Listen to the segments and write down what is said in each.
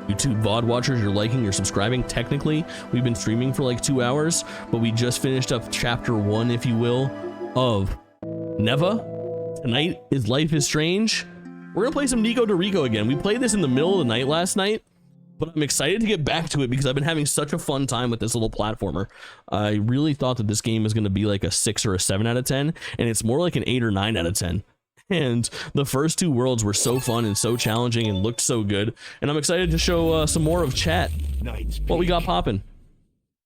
YouTube VOD watchers, you're liking, you're subscribing. Technically, we've been streaming for like 2 hours, but we just finished up chapter 1, if you will, of Neva. Tonight is Life is Strange. We're gonna play some Nikoderiko again. We played this in the middle of the night last night, but I'm excited to get back to it because I've been having such a fun time with this little platformer. I really thought that this game was gonna be like a 6 or a 7 out of 10, and it's more like an 8 or 9 out of 10. And the first 2 worlds were so fun and so challenging and looked so good. And I'm excited to show some more of chat. What we got popping.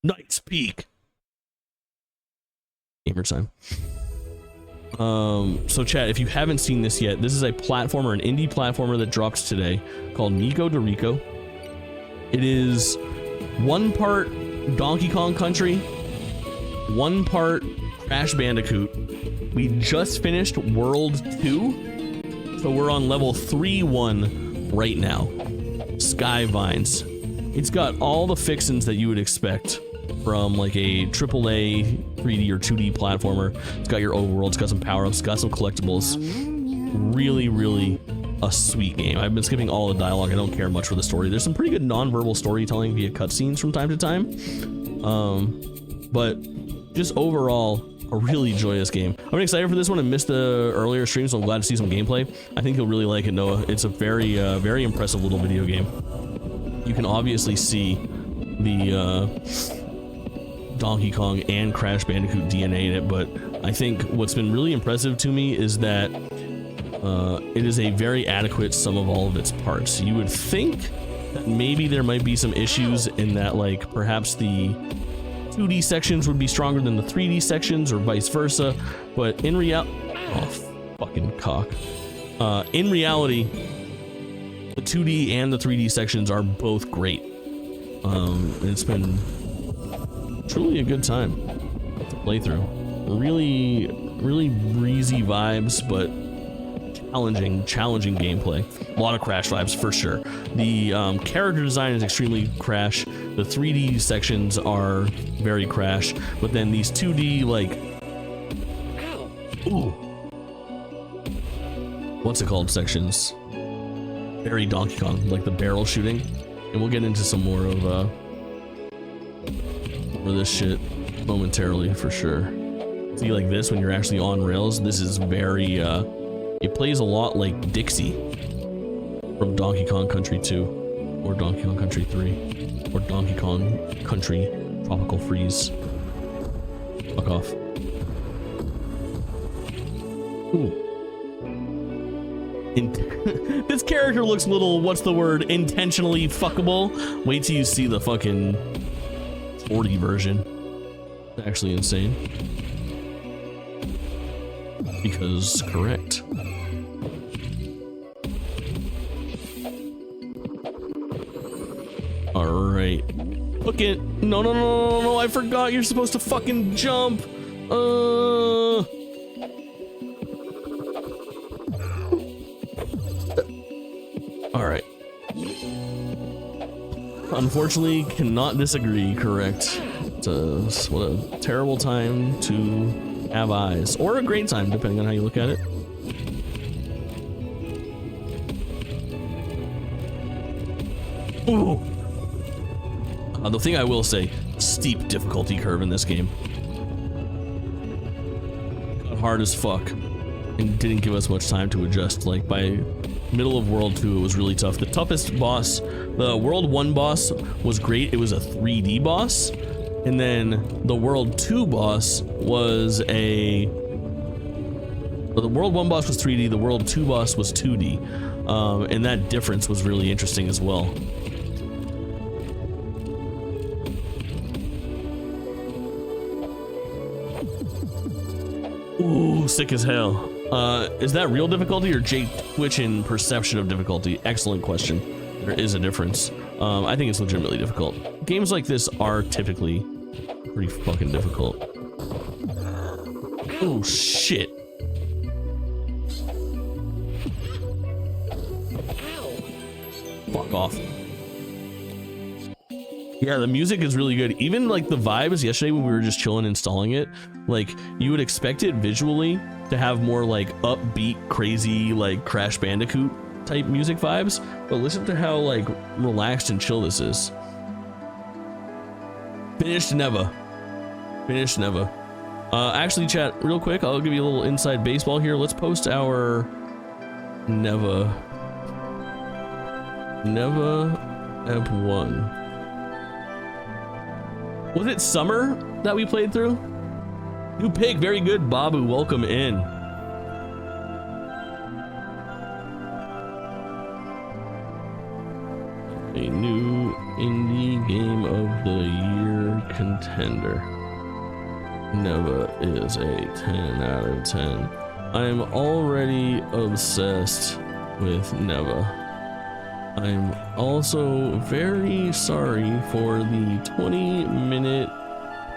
Knight's Peak. Gamer time. So chat, if you haven't seen this yet, this is a platformer, an indie platformer that dropped today called Nikoderiko. It is 1 part Donkey Kong Country, 1 part Crash Bandicoot. We just finished World 2, so we're on level 3-1 right now. Skyvines. It's got all the fixins that you would expect from like a AAA 3D or 2D platformer. It's got your overworld, it's got some power-ups, it's got some collectibles. Really, really a sweet game. I've been skipping all the dialogue. I don't care much for the story. There's some pretty good non-verbal storytelling via cutscenes from time to time. But just overall, a really joyous game. I'm excited for this one. I missed the earlier stream, so I'm glad to see some gameplay. I think you'll really like it, Noah. It's a very, very impressive little video game. You can obviously see the Donkey Kong and Crash Bandicoot DNA in it, but I think what's been really impressive to me is that it is a very adequate sum of all of its parts. You would think that maybe there might be some issues in that, like, perhaps the 2D sections would be stronger than the 3D sections or vice versa, but in fucking cock. In reality, the 2D and the 3D sections are both great. It's been truly a good time to play through. Really breezy vibes, but challenging gameplay. A lot of Crash vibes for sure. The character design is extremely Crash. The 3D sections are very Crash, but then these 2D, like, what's it called, sections? Very Donkey Kong, like the barrel shooting. And we'll get into some more of this shit momentarily for sure. See, like this, when you're actually on rails, this is very it plays a lot like Dixie from Donkey Kong Country 2 or Donkey Kong Country 3 or Donkey Kong Country Tropical Freeze. Fuck off. Ooh. This character looks a little, what's the word, intentionally fuckable. Wait till you see the fucking 40 version. It's actually insane. Because correct. Alright. Look it. No, I forgot you're supposed to fucking jump. Alright. Unfortunately, cannot disagree, correct. What a terrible time to have eyes. Or a great time, depending on how you look at it. Ooh. The thing I will say, steep difficulty curve in this game. Got hard as fuck. And didn't give us much time to adjust. Like, by middle of World 2, it was really tough. The toughest boss, the World 1 boss was great. It was a 3D boss. And then the World 2 boss was the World 1 boss was 3D, the World 2 boss was 2D. And that difference was really interesting as well. Ooh, sick as hell. Is that real difficulty or Jake Twitchin perception of difficulty? Excellent question. There is a difference. I think it's legitimately difficult. Games like this are typically pretty fucking difficult. Oh shit. Fuck off. Yeah, the music is really good. Even like the vibes yesterday when we were just chilling installing it, like you would expect it visually to have more like upbeat, crazy, like Crash Bandicoot type music vibes, but listen to how like relaxed and chill this is. Finished never. Finished never. Actually, chat, real quick, I'll give you a little inside baseball here. Let's post our Neva Ep 1. Was it summer that we played through? New pick, very good, Babu, welcome in. A new indie game of the year contender. Neva is a 10 out of 10. I am already obsessed with Neva. I'm also very sorry for the 20-minute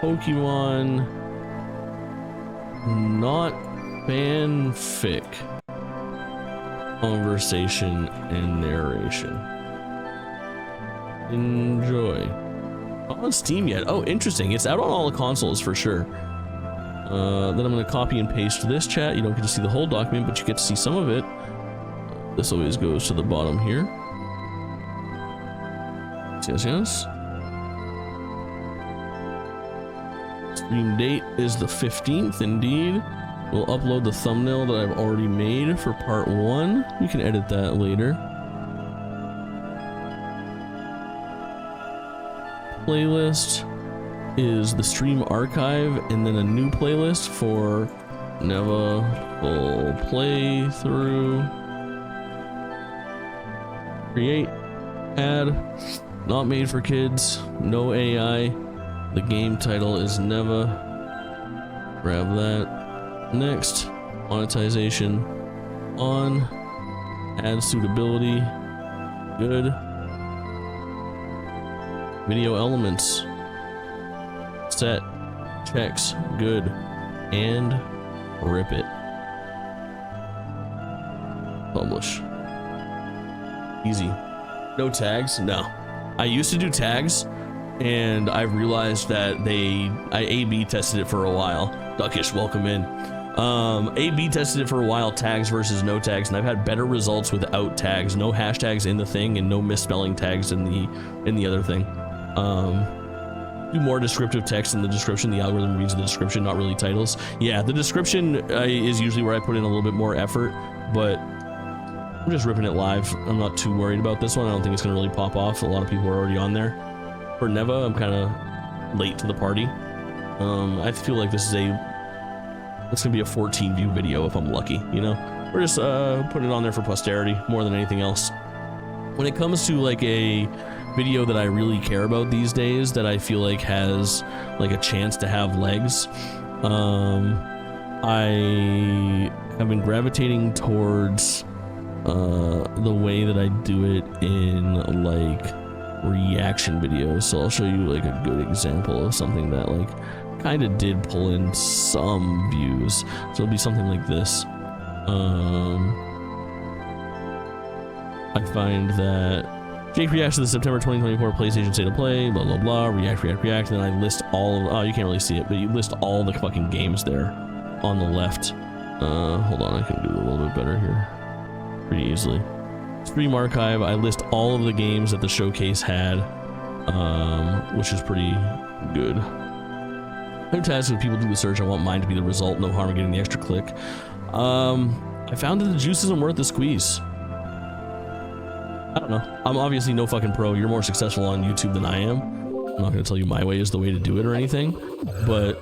Pokemon not fanfic conversation and narration. Enjoy. Not on Steam yet. Oh, interesting. It's out on all the consoles for sure. Then I'm going to copy and paste this chat. You don't get to see the whole document, but you get to see some of it. This always goes to the bottom here. Yes, yes. Stream date is the 15th, indeed. We'll upload the thumbnail that I've already made for part 1. You can edit that later. Playlist is the stream archive, and then a new playlist for Neva full playthrough. Create, add. Not made for kids, no AI. The game title is Neva. Grab that. Next, monetization on. Add suitability. Good. Video elements. Set. Checks. Good. And rip it. Publish. Easy. No tags? No. I used to do tags, and I realized that I A/B tested it for a while. Duckish, welcome in. A/B tested it for a while, tags versus no tags, and I've had better results without tags. No hashtags in the thing, and no misspelling tags in the other thing. Do more descriptive text in the description. The algorithm reads the description, not really titles. Yeah, the description is usually where I put in a little bit more effort, but I'm just ripping it live. I'm not too worried about this one. I don't think it's gonna really pop off. A lot of people are already on there. For Neva, I'm kind of late to the party. I feel like it's gonna be a 14 view video if I'm lucky, you know? We're just putting it on there for posterity more than anything else. When it comes to like a video that I really care about these days, that I feel like has like a chance to have legs, I have been gravitating towards the way that I do it in like reaction videos. So I'll show you like a good example of something that like kind of did pull in some views. So it'll be something like this. I find that Jake reacts to the September 2024 PlayStation State of Play, blah blah blah, react, and then I list all of, oh, you can't really see it, but you list all the fucking games there on the left. Hold on, I can do a little bit better here. Pretty easily. Stream archive, I list all of the games that the showcase had, which is pretty good. I'm tasked with people do the search. I want mine to be the result. No harm in getting the extra click. I found that the juice isn't worth the squeeze. I don't know. I'm obviously no fucking pro. You're more successful on YouTube than I am. I'm not gonna tell you my way is the way to do it or anything, but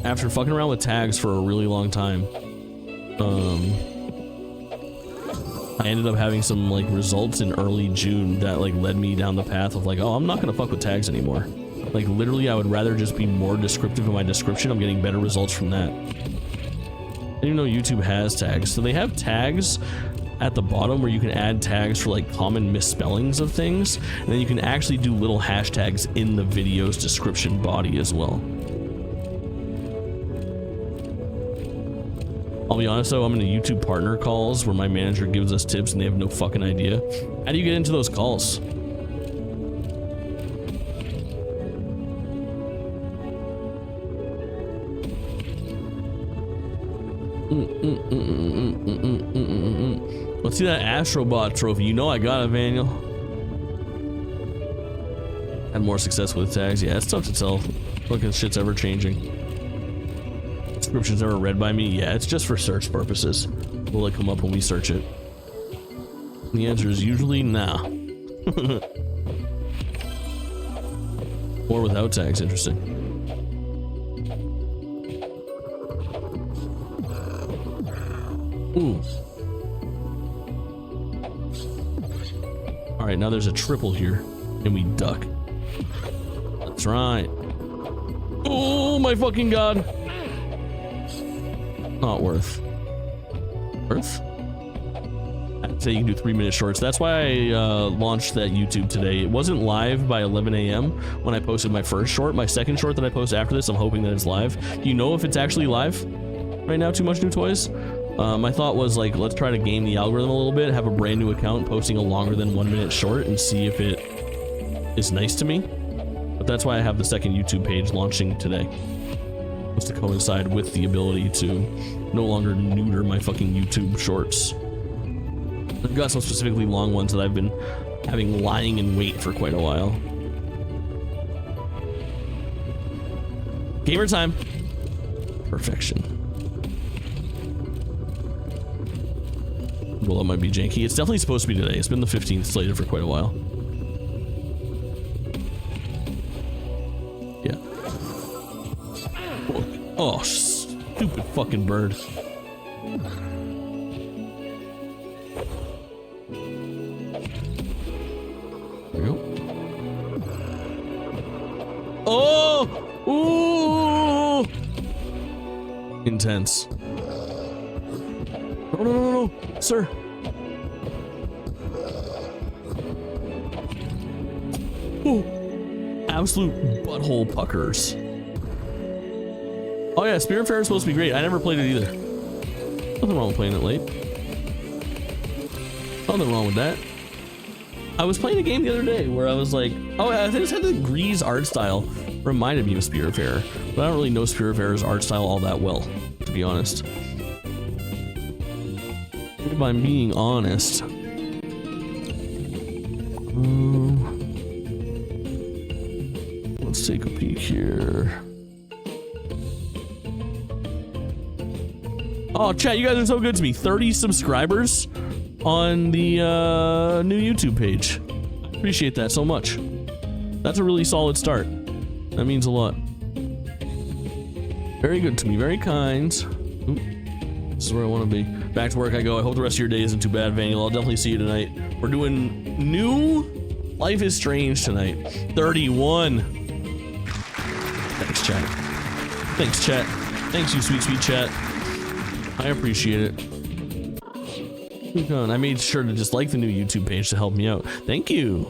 after fucking around with tags for a really long time, I ended up having some like results in early June that like led me down the path of like, oh, I'm not gonna fuck with tags anymore. Like literally, I would rather just be more descriptive in my description. I'm getting better results from that. I didn't even know YouTube has tags. So they have tags at the bottom where you can add tags for like common misspellings of things, and then you can actually do little hashtags in the video's description body as well. I'll be honest though, I'm in a YouTube partner calls where my manager gives us tips and they have no fucking idea. How do you get into those calls? Let's See that Astrobot trophy? You know I got it, Vaniel. Had more success with tags. Yeah, it's tough to tell. Fucking shit's ever changing. Description's never read by me. Yeah, it's just for search purposes. Will it come up when we search it? The answer is usually nah. Or without tags, interesting. Ooh. Alright, now there's a triple here, and we duck. That's right. Oh my fucking god! Not worth. Worth? I'd say you can do 3-minute shorts. That's why I launched that YouTube today. It wasn't live by 11 a.m. when I posted my first short. My second short that I post after this, I'm hoping that it's live. Do you know if it's actually live right now? Too Much New Toys? My thought was like, let's try to game the algorithm a little bit, have a brand new account posting a longer than 1-minute short and see if it is nice to me. But that's why I have the second YouTube page launching today. Was to coincide with the ability to no longer neuter my fucking YouTube shorts. I've got some specifically long ones that I've been having lying in wait for quite a while. Gamer time. Perfection. Well, it might be janky. It's definitely supposed to be today. It's been the 15th slated for quite a while. Yeah. Oh, stupid fucking bird. There we go. Oh! Ooh! Intense. No, no, no, no, sir. Ooh. Absolute butthole puckers. Oh yeah, Spiritfarer is supposed to be great. I never played it either. Nothing wrong with playing it late. Nothing wrong with that. I was playing a game the other day where I was like, oh, I think it had the Grease art style. Reminded me of Spiritfarer, but I don't really know Spiritfarer's art style all that well, to be honest. If I'm being honest. Let's take a peek here. Oh, chat, you guys are so good to me. 30 subscribers on the new YouTube page. Appreciate that so much. That's a really solid start. That means a lot. Very good to me, very kind. Oop. This is where I want to be. Back to work I go. I hope the rest of your day isn't too bad, Vaniel. I'll definitely see you tonight. We're doing new Life is Strange tonight. 31. Thanks, chat. Thanks, chat. Thanks, you sweet, sweet chat. I appreciate it. Keep going. I made sure to just like the new YouTube page to help me out. Thank you.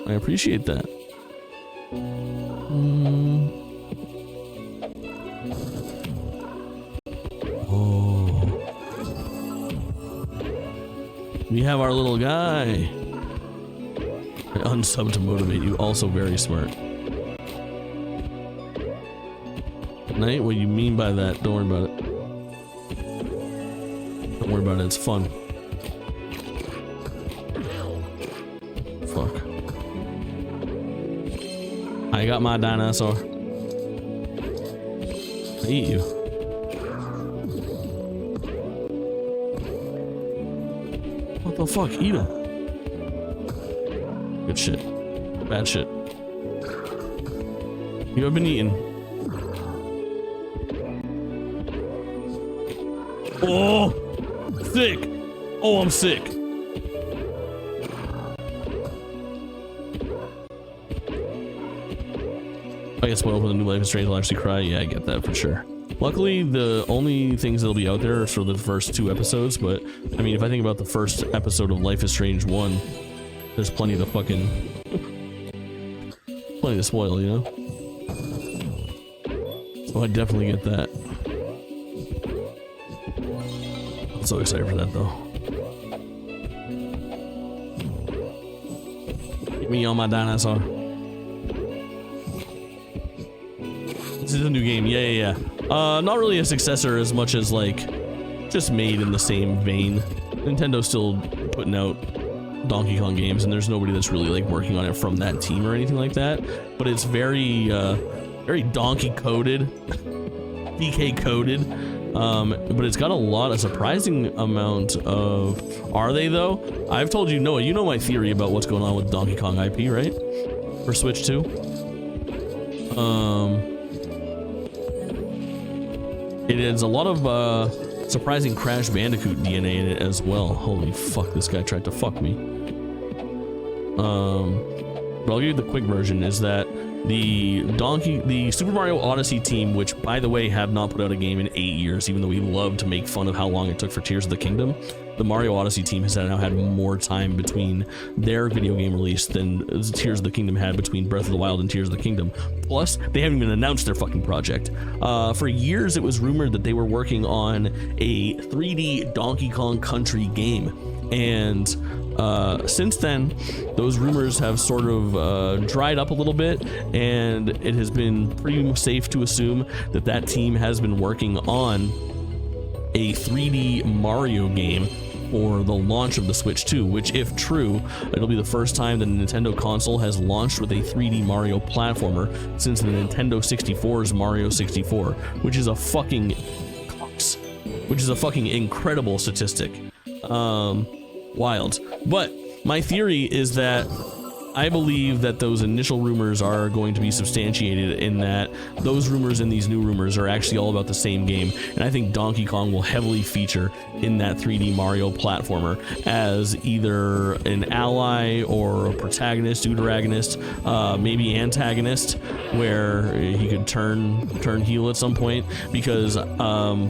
I appreciate that. Oh. We have our little guy. I unsub to motivate you. Also very smart. Night, what do you mean by that? Don't worry about it. Don't worry about it. It's fun. Fuck. I got my dinosaur. I eat you. What the fuck? Eat him. Good shit. Bad shit. You have been eaten. Oh! Sick! Oh, I'm sick. I get spoiled for the new Life is Strange, I'll actually cry. Yeah, I get that for sure. Luckily, the only things that'll be out there are for the first 2 episodes, but I mean, if I think about the first episode of Life is Strange 1, there's plenty to fucking... plenty to spoil, you know? So I definitely get that. I'm so excited for that, though. Get me on my dinosaur. This is a new game. Yeah. Not really a successor as much as, like, just made in the same vein. Nintendo's still putting out Donkey Kong games, and there's nobody that's really like working on it from that team or anything like that. But it's very, very Donkey coded, DK coded. But it's got a surprising amount of. Are they though? I've told you, Noah. You know my theory about what's going on with Donkey Kong IP, right? For Switch 2. It is a lot of surprising Crash Bandicoot DNA in it as well. Holy fuck! This guy tried to fuck me. But I'll give you the quick version. Is that the Super Mario Odyssey team, which by the way have not put out a game in 8 years, even though we love to make fun of how long it took for Tears of the Kingdom, the Mario Odyssey team has now had more time between their video game release than Tears of the Kingdom had between Breath of the Wild and Tears of the Kingdom. Plus, they haven't even announced their fucking project. For years, it was rumored that they were working on a 3D Donkey Kong Country game, and since then, those rumors have sort of dried up a little bit, and it has been pretty safe to assume that that team has been working on a 3D Mario game for the launch of the Switch 2, which, if true, it'll be the first time that a Nintendo console has launched with a 3D Mario platformer since the Nintendo 64's Mario 64, which is a fucking incredible statistic. Wild. But my theory is that I believe that those initial rumors are going to be substantiated in that those rumors and these new rumors are actually all about the same game, and I think Donkey Kong will heavily feature in that 3D Mario platformer as either an ally or a protagonist, deuteragonist, maybe antagonist, where he could turn heel at some point, because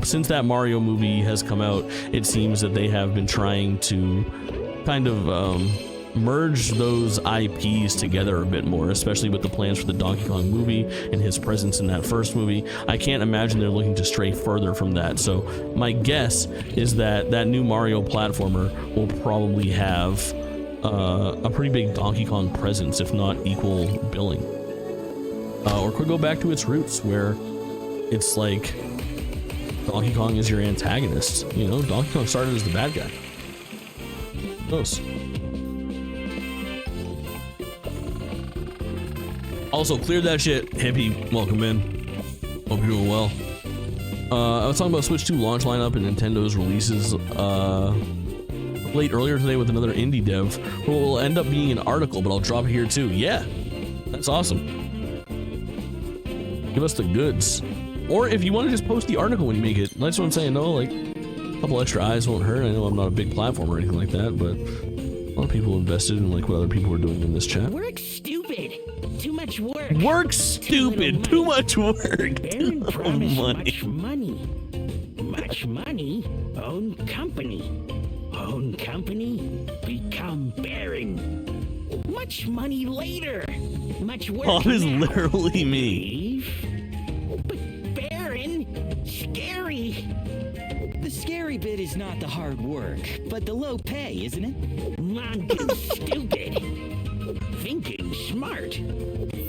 since that Mario movie has come out, it seems that they have been trying to kind of merge those IPs together a bit more, especially with the plans for the Donkey Kong movie and his presence in that first movie. I can't imagine they're looking to stray further from that. So my guess is that that new Mario platformer will probably have a pretty big Donkey Kong presence, if not equal billing. Or could go back to its roots, where it's like Donkey Kong is your antagonist. You know, Donkey Kong started as the bad guy. Close. Also, cleared that shit. Hippie, welcome in. Hope you're doing well. I was talking about Switch 2 launch lineup and Nintendo's releases late earlier today with another indie dev who will end up being an article, but I'll drop it here too. Yeah, that's awesome. Give us the goods. Or if you want to just post the article when you make it, that's what I'm saying. No, like, a couple extra eyes won't hurt. I know I'm not a big platform or anything like that, but a lot of people invested in like what other people are doing in this chat. Work stupid. Too much work. Work stupid. Too much work. Baron promised money. much money. Much money. Own company. Own company. Become Baron. Much money later. Much work. That is now. literally me. But Baron, scary. The scary bit is not the hard work, but the low pay, isn't it? Not stupid. Thinking smart.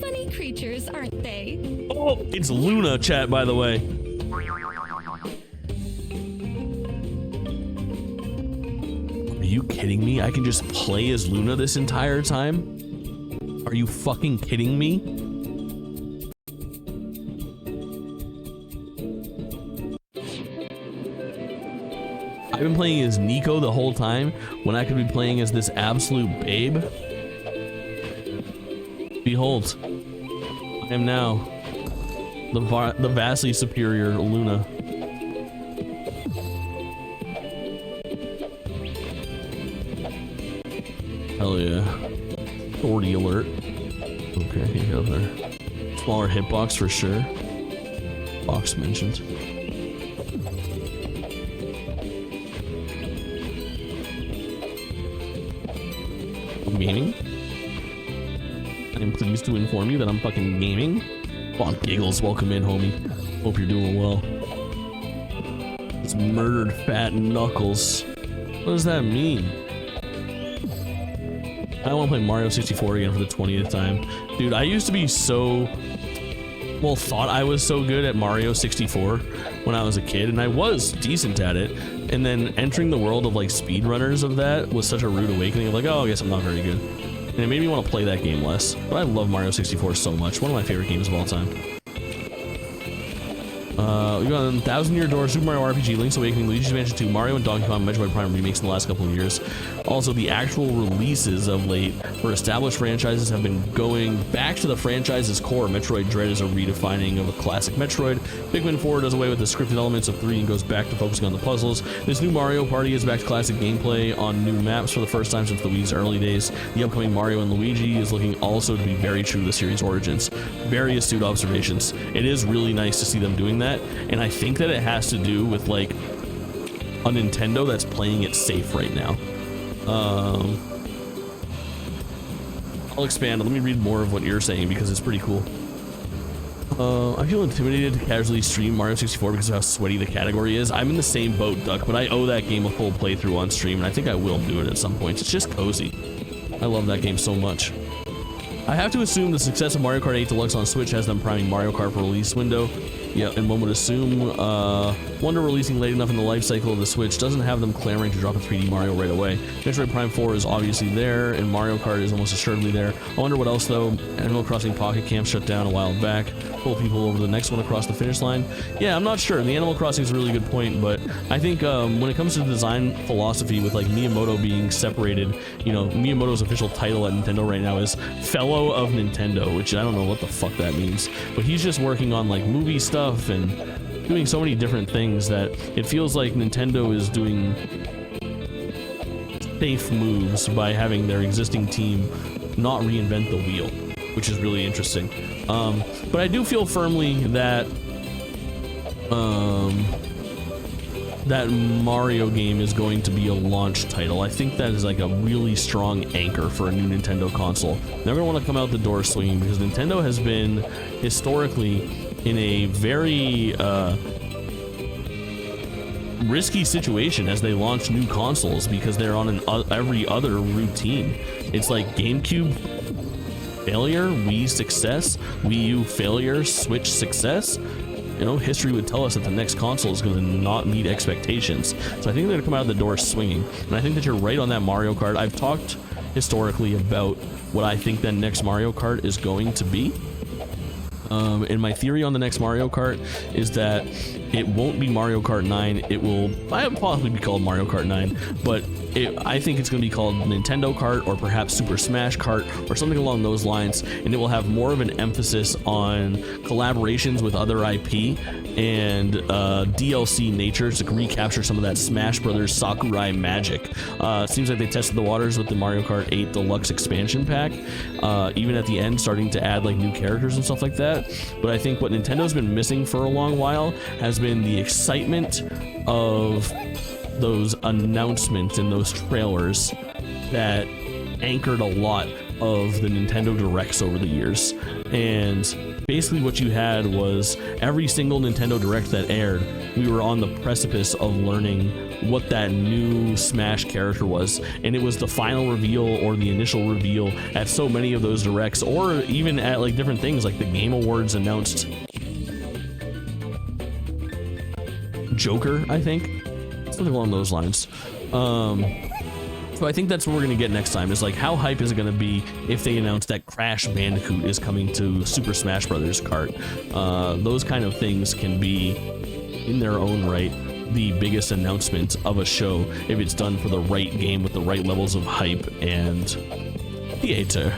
Funny creatures, aren't they? Oh, it's Luna chat, by the way. Are you kidding me? I can just play as Luna this entire time? Are you fucking kidding me? I've been playing as Nico the whole time when I could be playing as this absolute babe. Behold, I am now the vastly superior Luna. Hell yeah. Authority alert. Okay, he got there. Smaller hitbox for sure. Box mentioned. Gaming. I'm pleased to inform you that I'm fucking gaming. Come on, Giggles, welcome in, homie. Hope you're doing well. It's murdered fat knuckles. What does that mean? I want to play Mario 64 again for the 20th time. Dude, I used to be so... Well, thought I was so good at Mario 64 when I was a kid, and I was decent at it, and then entering the world of like speedrunners of that was such a rude awakening of like, oh, I guess I'm not very good. And it made me want to play that game less. But I love Mario 64 so much. One of my favorite games of all time. We got 1,000 Year Door, Super Mario RPG, Link's Awakening, Luigi's Mansion 2, Mario and Donkey Kong, Metroid Prime remakes in the last couple of years. Also, the actual releases of late for established franchises have been going back to the franchise's core. Metroid Dread is a redefining of a classic Metroid. Pikmin 4 does away with the scripted elements of 3 and goes back to focusing on the puzzles. This new Mario Party is back to classic gameplay on new maps for the first time since the Wii's early days. The upcoming Mario and Luigi is looking also to be very true to the series' origins. Very astute observations. It is really nice to see them doing that, and I think that it has to do with like a Nintendo that's playing it safe right now. I'll expand. Let me read more of what you're saying because it's pretty cool. I feel intimidated to casually stream Mario 64 because of how sweaty the category is. I'm in the same boat, Duck, but I owe that game a full playthrough on stream, and I think I will do it at some point. It's just cozy. I love that game so much. I have to assume the success of Mario Kart 8 Deluxe on Switch has them priming Mario Kart for release window. Yeah, and one would assume Wonder releasing late enough in the life cycle of the Switch doesn't have them clamoring to drop a 3D Mario right away. Metroid Prime 4 is obviously there, and Mario Kart is almost assuredly there. I wonder what else though. Animal Crossing Pocket Camp shut down a while back. Pull people over the next one across the finish line. Yeah, I'm not sure. The Animal Crossing is a really good point, but I think when it comes to design philosophy with like Miyamoto being separated, you know, Miyamoto's official title at Nintendo right now is Fellow of Nintendo, which I don't know what the fuck that means, but he's just working on like movie stuff and doing so many different things that it feels like Nintendo is doing safe moves by having their existing team not reinvent the wheel, which is really interesting. But I do feel firmly that that Mario game is going to be a launch title. I think that is like a really strong anchor for a new Nintendo console. They're going to want to come out the door swinging because Nintendo has been historically in a very risky situation as they launch new consoles because they're on every other routine. It's like GameCube failure, Wii success, Wii U failure, Switch success. You know, history would tell us that the next console is going to not meet expectations. So I think they're going to come out of the door swinging. And I think that you're right on that Mario Kart. I've talked historically about what I think that next Mario Kart is going to be. And my theory on the next Mario Kart is that it won't be Mario Kart 9. It will possibly be called Mario Kart 9, but I think it's going to be called Nintendo Kart or perhaps Super Smash Kart or something along those lines, and it will have more of an emphasis on collaborations with other IP and DLC nature to recapture some of that Smash Brothers Sakurai magic. It seems like they tested the waters with the Mario Kart 8 Deluxe expansion pack, even at the end starting to add like new characters and stuff like that. But I think what Nintendo's been missing for a long while has been the excitement of those announcements and those trailers that anchored a lot of the Nintendo Directs over the years. And basically what you had was every single Nintendo Direct that aired, we were on the precipice of learning what that new Smash character was, and it was the final reveal or the initial reveal at so many of those Directs, or even at like different things like the Game Awards announced Joker, I think, something along those lines. So I think that's what we're gonna get next time, is like how hype is it gonna be if they announce that Crash Bandicoot is coming to Super Smash Brothers Kart. Those kind of things can be in their own right the biggest announcement of a show if it's done for the right game with the right levels of hype and theater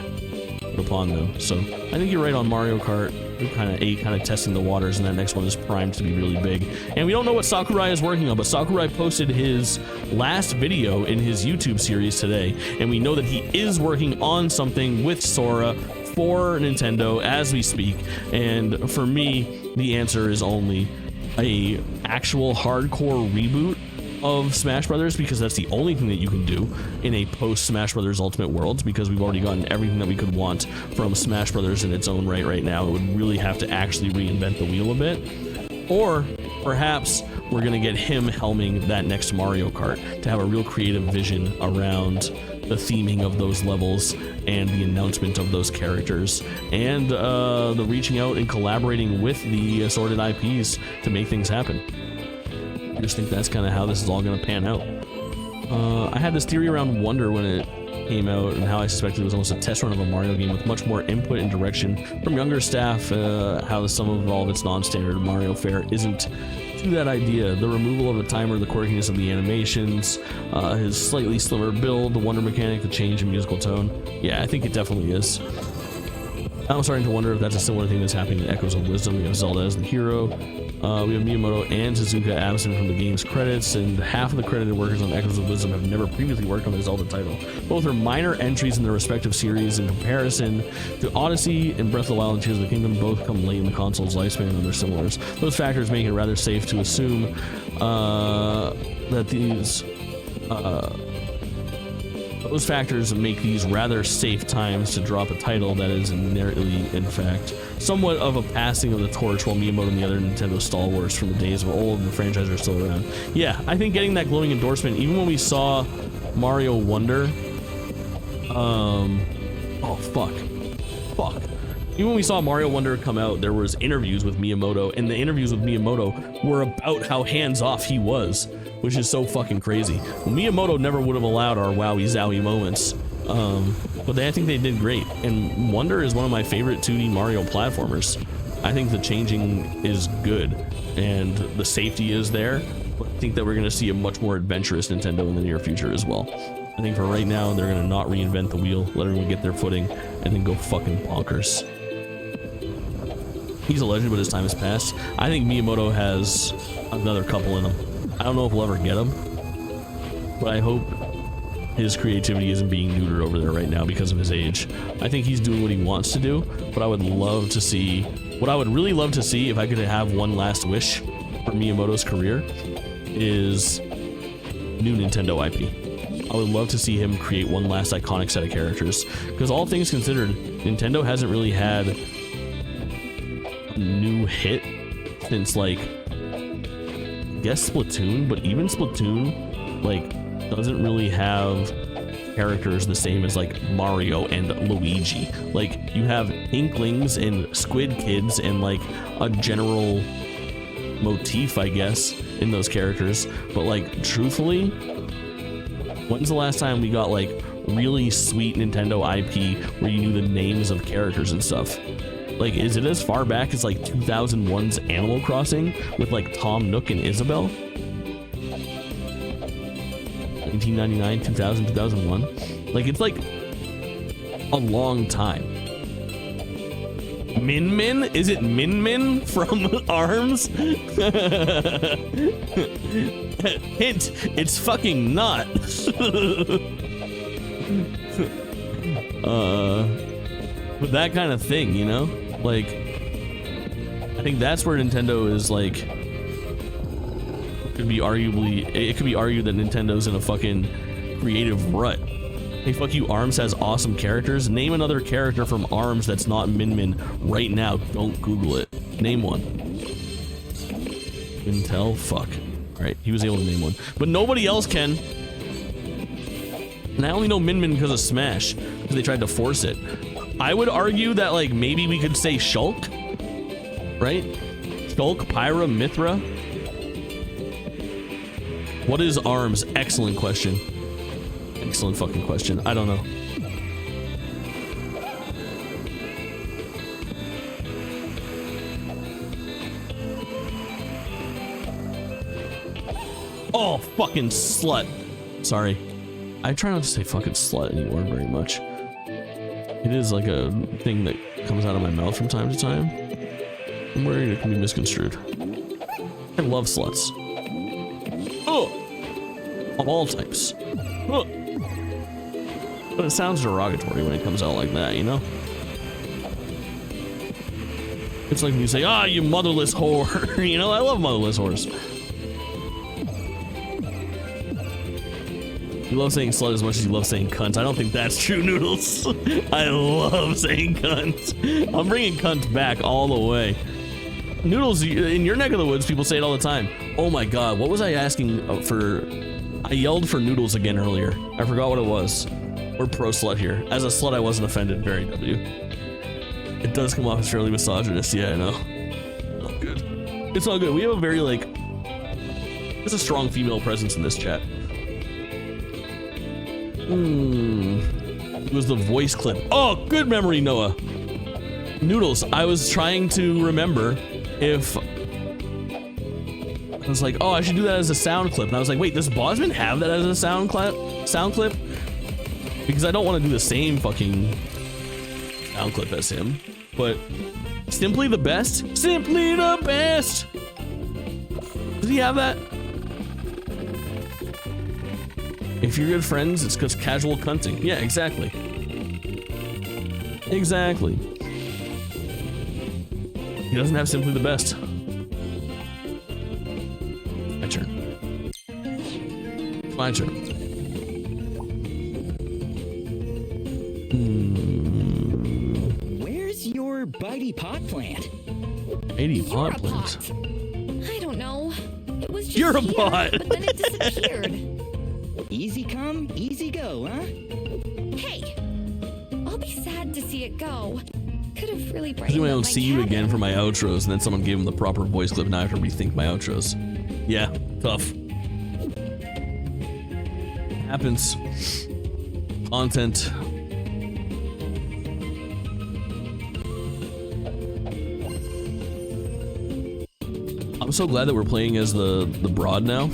put upon them. So I think you're right on Mario Kart. We're kind of testing the waters, and that next one is primed to be really big. And we don't know what Sakurai is working on, but Sakurai posted his last video in his YouTube series today, and we know that he is working on something with Sora for Nintendo as we speak. And for me, the answer is only a actual hardcore reboot of Smash Brothers, because that's the only thing that you can do in a post Smash Brothers Ultimate Worlds, because we've already gotten everything that we could want from Smash Brothers in its own right now. It would really have to actually reinvent the wheel a bit. Or perhaps we're gonna get him helming that next Mario Kart to have a real creative vision around the theming of those levels and the announcement of those characters, and the reaching out and collaborating with the assorted IPs to make things happen. I just think that's kind of how this is all going to pan out. I had this theory around Wonder when it came out, and how I suspected it was almost a test run of a Mario game with much more input and direction from younger staff. How the sum of all of its non-standard Mario fare isn't to that idea. The removal of a timer, the quirkiness of the animations, his slightly slimmer build, the Wonder mechanic, the change in musical tone. Yeah, I think it definitely is. I'm starting to wonder if that's a similar thing that's happening in Echoes of Wisdom. We have Zelda as the hero. We have Miyamoto and Suzuka absent from the game's credits, and half of the credited workers on Echoes of Wisdom have never previously worked on the Zelda title. Both are minor entries in their respective series. In comparison to Odyssey and Breath of the Wild and Tears of the Kingdom, both come late in the console's lifespan and their similars. Those factors make it rather safe to assume that these... those factors make these rather safe times to drop a title that is inherently, in fact, somewhat of a passing of the torch, while Miyamoto and the other Nintendo stalwarts from the days of old and the franchise are still around. Yeah, I think getting that glowing endorsement, even when we saw Mario Wonder, oh fuck. Even when we saw Mario Wonder come out, there was interviews with Miyamoto, and the interviews with Miyamoto were about how hands-off he was, which is so fucking crazy. Well, Miyamoto never would have allowed our wowie zowie moments, but I think they did great. And Wonder is one of my favorite 2D Mario platformers. I think the changing is good, and the safety is there, but I think that we're going to see a much more adventurous Nintendo in the near future as well. I think for right now, they're going to not reinvent the wheel, let everyone get their footing, and then go fucking bonkers. He's a legend, but his time has passed. I think Miyamoto has another couple in him. I don't know if we'll ever get him, but I hope his creativity isn't being neutered over there right now because of his age. I think he's doing what he wants to do, but I would love to see... What I would really love to see, if I could have one last wish for Miyamoto's career, is new Nintendo IP. I would love to see him create one last iconic set of characters, because all things considered, Nintendo hasn't really had a new hit since, like, I guess Splatoon, but even Splatoon, like, doesn't really have characters the same as, like, Mario and Luigi. Like, you have Inklings and Squid Kids and, like, a general motif, I guess, in those characters, but, like, truthfully, when's the last time we got, like, really sweet Nintendo IP where you knew the names of characters and stuff? Like, is it as far back as, like, 2001's Animal Crossing with, like, Tom Nook and Isabelle? 1999, 2000, 2001? Like, it's, like, a long time. Min Min? Is it Min Min from ARMS? Hint, it's fucking not. But that kind of thing, you know? Like, I think that's where Nintendo is, like, it could be argued that Nintendo's in a fucking creative rut. Hey, fuck you, ARMS has awesome characters. Name another character from ARMS that's not Min Min right now. Don't Google it. Name one. Intel? Fuck. Alright, he was able to name one. But nobody else can. And I only know Min Min because of Smash, because they tried to force it. I would argue that, like, maybe we could say Shulk, right? Shulk, Pyra, Mithra. What is ARMS? Excellent question. Excellent fucking question. I don't know. Oh, fucking slut. Sorry. I try not to say fucking slut anymore very much. It is like a thing that comes out of my mouth from time to time. I'm worried it can be misconstrued. I love sluts. Oh! Of all types. Oh! But it sounds derogatory when it comes out like that, you know? It's like when you say, ah, you motherless whore. You know, I love motherless whores. You love saying slut as much as you love saying cunt. I don't think that's true, Noodles. I love saying cunt. I'm bringing cunt back all the way. Noodles, in your neck of the woods, people say it all the time. Oh my god, what was I asking for? I yelled for Noodles again earlier. I forgot what it was. We're pro slut here. As a slut, I wasn't offended. Very W. It does come off as fairly misogynist. Yeah, I know. Not good. It's not good. We have a very, like, There's a strong female presence in this chat. It was the voice clip. Oh, good memory, Noah. Noodles, I was trying to remember if... I was like, oh, I should do that as a sound clip. And I was like, wait, does Bosman have that as a sound clip? Because I don't want to do the same fucking sound clip as him. But simply the best? Simply the best! Does he have that? If you're good friends, it's because casual cunting. Yeah, exactly. Exactly. He doesn't have simply the best. My turn. My turn. Where's your bitey pot plant? Bitey pot plant? I don't know. It was just You're a here, bot. but then it disappeared. Easy come, easy go, huh? Hey, I'll be sad to see it go. Could have really I brightened don't up my see you again cabin. for my outros, and then someone gave him the proper voice clip. Now I have to rethink my outros. Yeah, tough. Happens. Content. I'm so glad that we're playing as the broad now.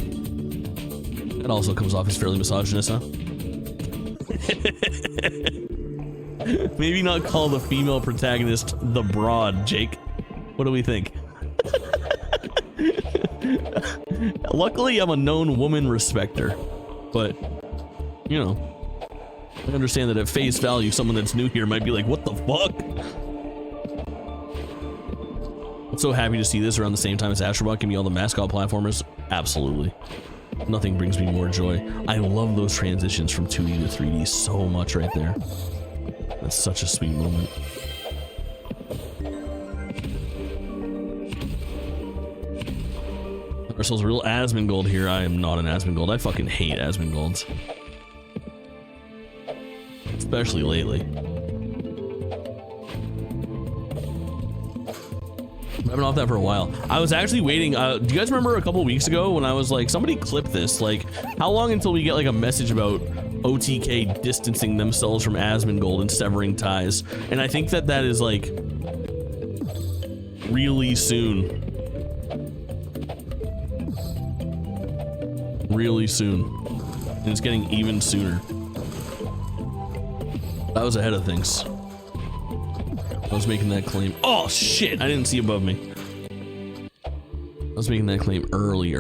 That also comes off as fairly misogynist, huh? Maybe not call the female protagonist the broad, Jake. What do we think? Luckily, I'm a known woman respecter, but you know, I understand that at face value, someone that's new here might be like, "What the fuck?" I'm so happy to see this around the same time as Astrobot give me all the mascot platformers. Absolutely. Nothing brings me more joy. I love those transitions from 2D to 3D so much right there. That's such a sweet moment. Ourselves a real Asmongold here. I am not an Asmongold. I fucking hate Asmongolds. Especially lately. I've been off that for a while. I was actually waiting. Do you guys remember a couple weeks ago when I was like, somebody clip this? Like, how long until we get like a message about OTK distancing themselves from Asmongold and severing ties? And I think that that is like really soon. Really soon. And it's getting even sooner. I was ahead of things. I was making that claim. Oh shit! I didn't see above me. I was making that claim early.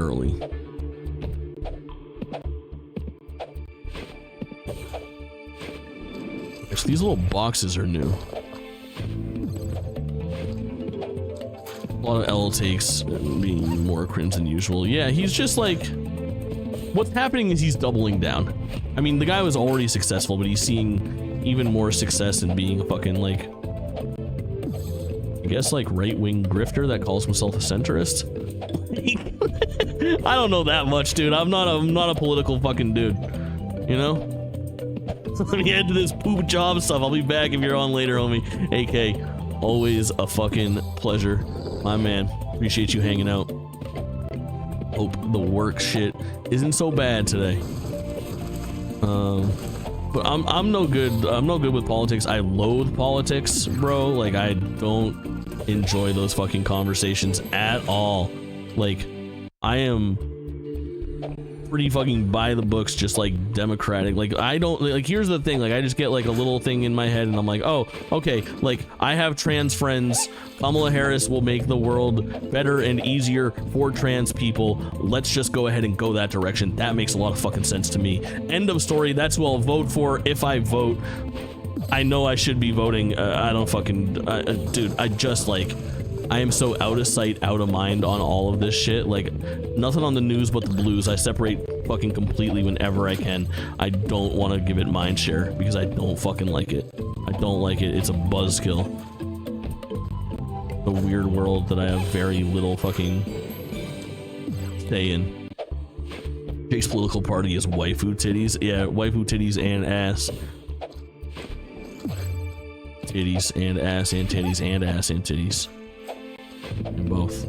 Actually, these little boxes are new. A lot of L takes being more crims than usual. Yeah, he's just like... What's happening is he's doubling down. I mean, the guy was already successful, but he's seeing even more success in being a fucking, like... I guess, like, right-wing grifter that calls himself a centrist? I don't know that much, dude. I'm not a political fucking dude. You know? Let me head to this poop job stuff. I'll be back if you're on later, homie. AK, always a fucking pleasure. My man, appreciate you hanging out. Hope the work shit isn't so bad today. But I'm no good. I'm no good with politics. I loathe politics, bro. Like, I don't enjoy those fucking conversations at all. Like, I am pretty fucking by the books, just like democratic. Like, I don't, like, here's the thing, like, I just get like a little thing in my head and I'm like, oh, okay, like, I have trans friends. Kamala Harris will make the world better and easier for trans people. Let's just go ahead and go that direction. That makes a lot of fucking sense to me. End of story. That's who I'll vote for if I vote. I know I should be voting. I don't fucking, dude, I just like, I am so out of sight, out of mind on all of this shit. Like, nothing on the news but the blues. I separate fucking completely whenever I can. I don't want to give it mind share because I don't fucking like it. I don't like it. It's a buzzkill. A weird world that I have very little fucking say in. Jake's political party is waifu titties. Yeah, waifu titties and ass. Titties and ass and titties and ass and titties. And both.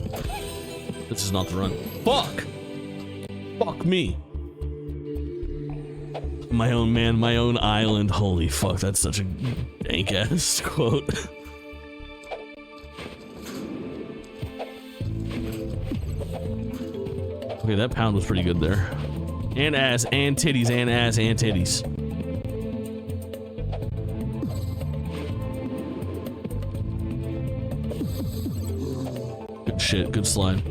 This is not the run. Fuck! Fuck me. My own man, my own island. Holy fuck, that's such a dank ass quote. Okay, that pound was pretty good there. And ass, and titties, and ass, and titties. Good shit, good slide.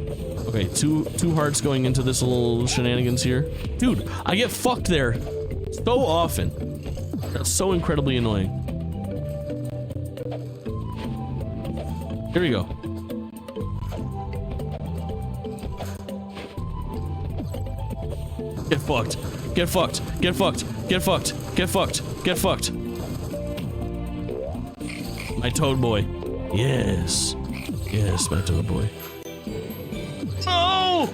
Okay, two hearts going into this little shenanigans here. Dude, I get fucked there so often. That's so incredibly annoying. Here we go. Get fucked. Get fucked. Get fucked. Get fucked. Get fucked. Get fucked. My toad boy. Yes. Yes, my toad boy. No!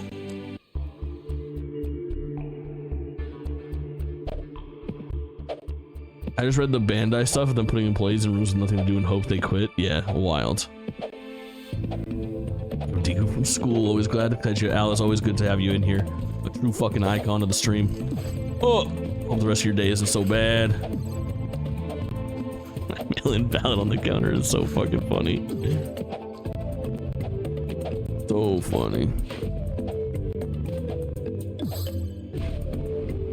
I just read the Bandai stuff of them putting employees in rooms with nothing to do and hope they quit. Yeah, wild. Dico from school, always glad to catch you. Alice, always good to have you in here. A true fucking icon of the stream. Oh, hope the rest of your day isn't so bad. Million ballot on the counter is so fucking funny. So funny.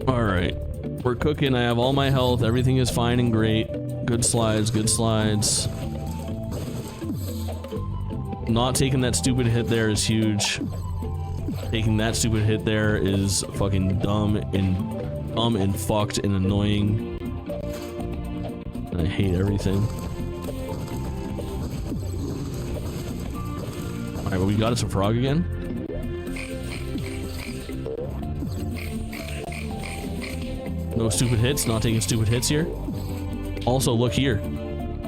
All right, we're cooking. I have all my health. Everything is fine and great. Good slides, good slides. Not taking that stupid hit there is huge. Taking that stupid hit there is fucking dumb and fucked and annoying. And I hate everything. Alright, well, we got us a frog again. No stupid hits, not taking stupid hits here. Also, look here.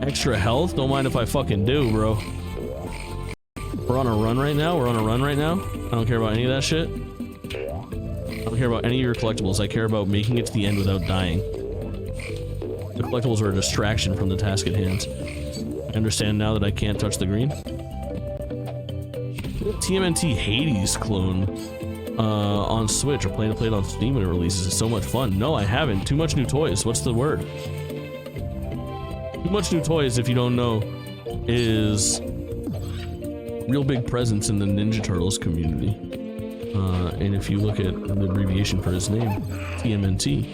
Extra health? Don't mind if I fucking do, bro. We're on a run right now. We're on a run right now. I don't care about any of that shit. I don't care about any of your collectibles. I care about making it to the end without dying. The collectibles are a distraction from the task at hand. I understand now that I can't touch the green. TMNT Hades clone on Switch, or plan to play it on Steam when it releases. It's so much fun. No, I haven't. Too much new toys. What's the word? Too much new toys, if you don't know, is real big presence in the Ninja Turtles community. And if you look at the abbreviation for his name, TMNT,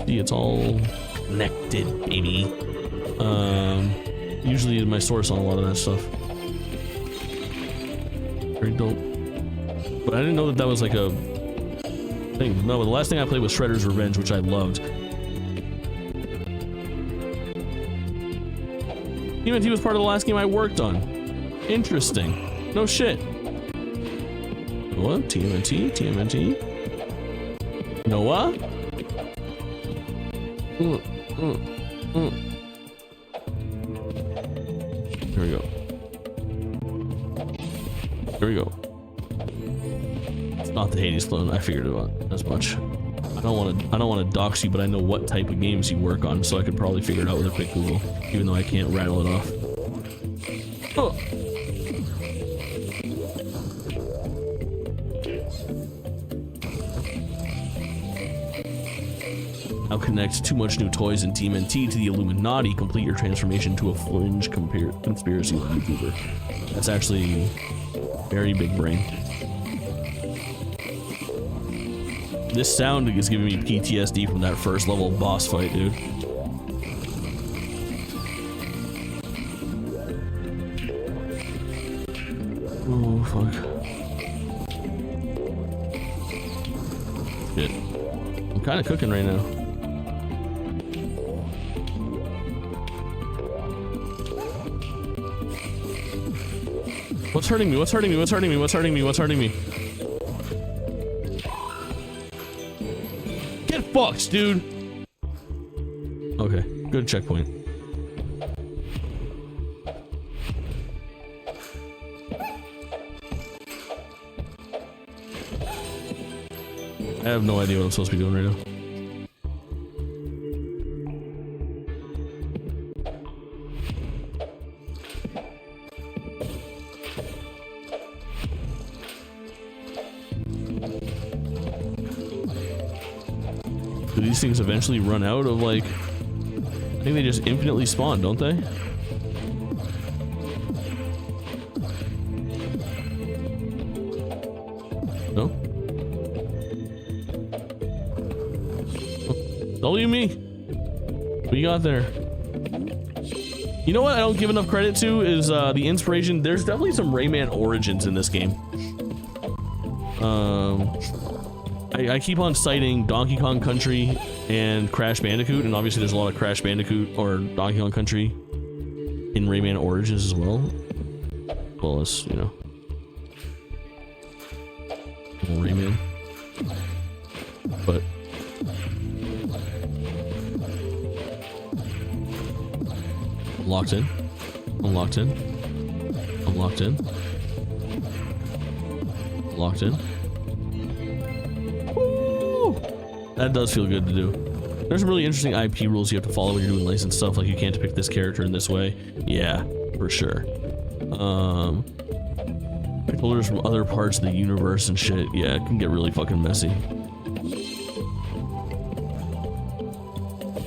see, it's all connected, baby. Usually my source on a lot of that stuff. Very dope. But I didn't know that that was like a thing. No, the last thing I played was Shredder's Revenge, which I loved. TMNT was part of the last game I worked on. Interesting. No shit. What? TMNT? TMNT? Noah? Here we go. Here we go. It's not the Hades clone. I figured it out as much. I don't want to dox you, but I know what type of games you work on, so I could probably figure it out with a quick Google, even though I can't rattle it off. Oh. Now connect too much new toys in TMNT to the Illuminati. Complete your transformation to a fringe conspiracy YouTuber. That's actually very big brain. This sound is giving me PTSD from that first level boss fight, dude. Oh, fuck. Shit. I'm kind of cooking right now. What's hurting me? What's hurting me? What's hurting me? What's hurting me? What's hurting me? Get fucked, dude! Okay, good checkpoint. I have no idea what I'm supposed to be doing right now. these things eventually run out of like, I think they just infinitely spawn, don't they? No? W me. What you got there? You know what I don't give enough credit to is the inspiration. There's definitely some Rayman origins in this game. I keep on citing Donkey Kong Country and Crash Bandicoot, and obviously there's a lot of Crash Bandicoot or Donkey Kong Country in Rayman Origins as well. Well as, you know, Rayman. But locked in. I'm locked in. I'm locked in. Locked in. Woo! That does feel good to do. There's some really interesting IP rules you have to follow when you're doing licensed stuff, like you can't depict this character in this way. Yeah, for sure. Controllers from other parts of the universe and shit. Yeah, it can get really fucking messy.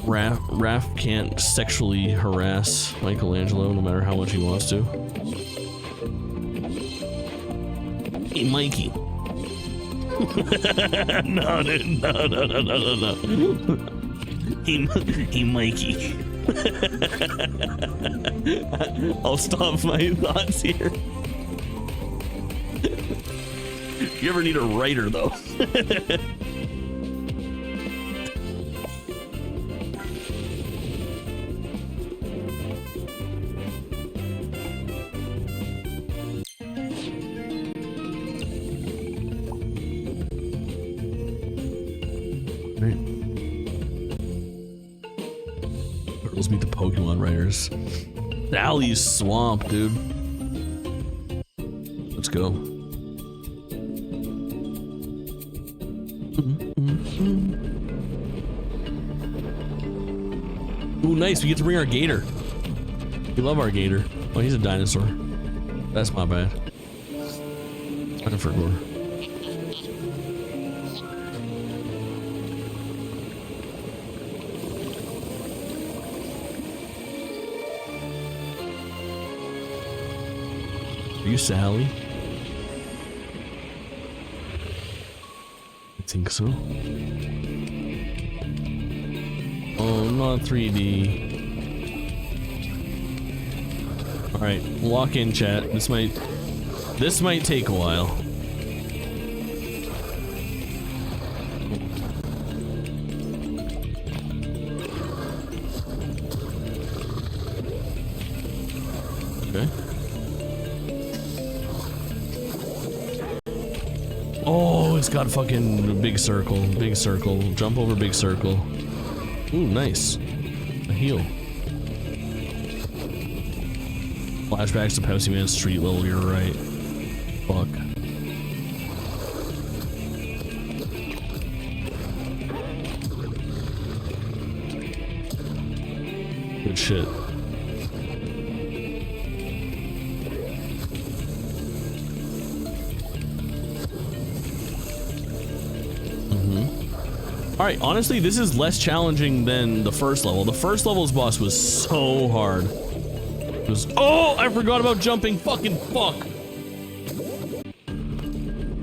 Raph can't sexually harass Michelangelo no matter how much he wants to. Hey, Mikey. No, dude. No. Hey, Mikey. I'll stop my thoughts here. You ever need a writer, though? Turtles meet the Pokemon writers. Sally's Swamp, dude. Let's go. Ooh, nice. We get to bring our gator. We love our gator. Oh, he's a dinosaur. That's my bad. I forgot. Are you Sally? I think so. Oh, not 3D. All right, lock in, chat. This might take a while. Okay. Oh, it's got fucking big circle, big circle. Jump over big circle. Ooh, nice. A heal. Flashbacks to Pepsi Man street level, you're right. Fuck. Good shit. Alright, honestly, this is less challenging than the first level. The first level's boss was so hard. It was— oh, I forgot about jumping. Fucking fuck.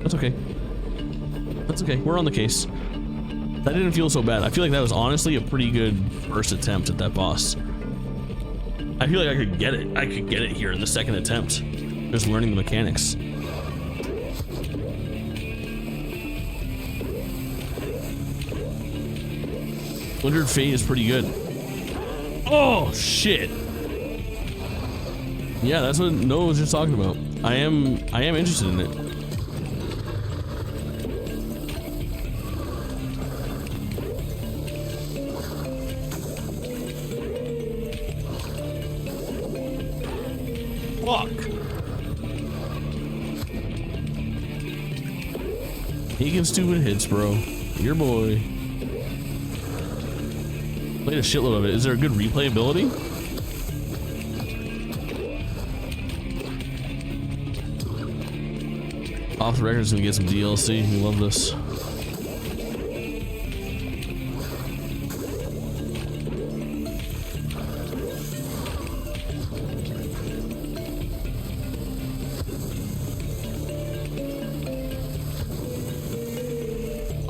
That's okay. That's okay. We're on the case. That didn't feel so bad. I feel like that was honestly a pretty good first attempt at that boss. I feel like I could get it. I could get it here in the second attempt. Just learning the mechanics. Splintered Fate is pretty good. Oh shit! Yeah, that's what Noah was just talking about. I am interested in it. Fuck! Taking stupid hits, bro. Your boy. Played a shitload of it. Is there a good replayability? Off the record's gonna get some DLC. We love this.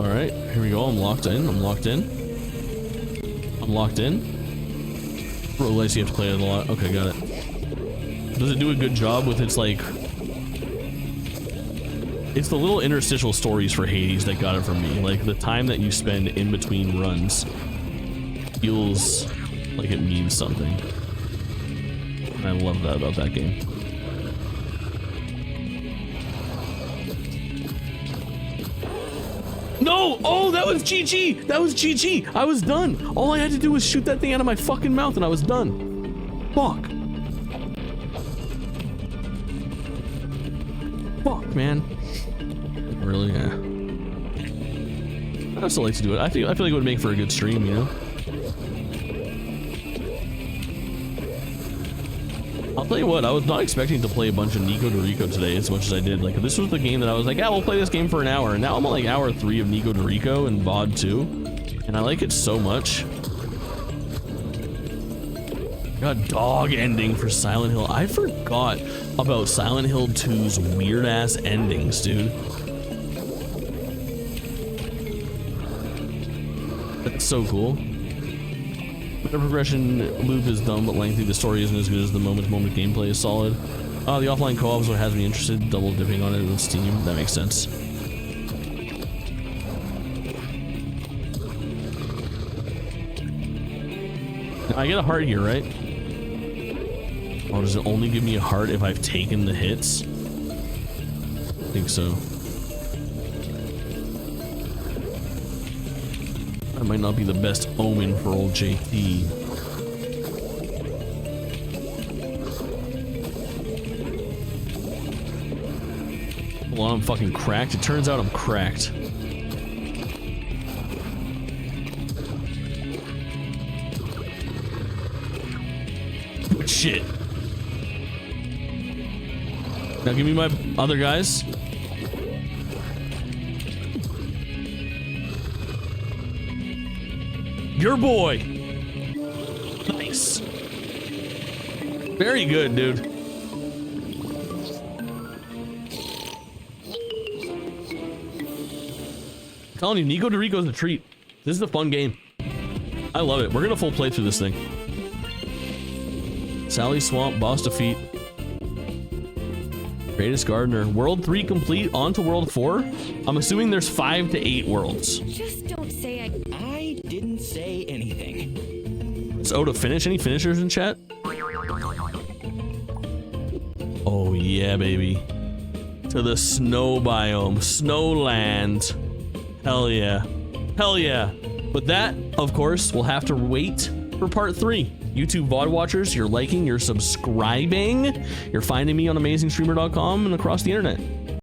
All right, here we go. I'm locked in. I'm locked in. I'm locked in. Realize you have to play it a lot. Okay, got it. Does it do a good job with its like? It's the little interstitial stories for Hades that got it for me. Like the time that you spend in between runs feels like it means something. And I love that about that game. No! Oh, that was GG! That was GG! I was done! All I had to do was shoot that thing out of my fucking mouth and I was done. Fuck. Fuck, man. Really? Yeah. I still like to do it. I feel like it would make for a good stream, you know? I'll tell you what, I was not expecting to play a bunch of Nikoderiko today as much as I did. Like, this was the game that I was like, yeah, we'll play this game for an hour. And now I'm on like hour 3 of Nikoderiko and VOD 2. And I like it so much. Got dog ending for Silent Hill. I forgot about Silent Hill 2's weird ass endings, dude. That's so cool. The progression loop is dumb but lengthy. The story isn't as good as the moment-to-moment gameplay is solid. The offline co-op is what has me interested. Double dipping on it with Steam. That makes sense. Now, I get a heart here, right? Oh, does it only give me a heart if I've taken the hits? I think so. That might not be the best omen for old JT. Hold on, I'm fucking cracked. It turns out I'm cracked. Shit. Now give me my other guys. Your boy. Nice. Very good, dude. I'm telling you, Nikoderiko is a treat. This is a fun game. I love it. We're gonna full play through this thing. Sally Swamp, boss defeat. Greatest Gardener. World 3 complete, on to World 4. I'm assuming there's 5 to 8 worlds. Just don't say I didn't say anything. So to finish, any finishers in chat? Oh yeah, baby. To the snow biome, snowland. Hell yeah. Hell yeah. But that, of course, will have to wait for part 3. YouTube VOD watchers, you're liking, you're subscribing, you're finding me on AmazingStreamer.com and across the internet.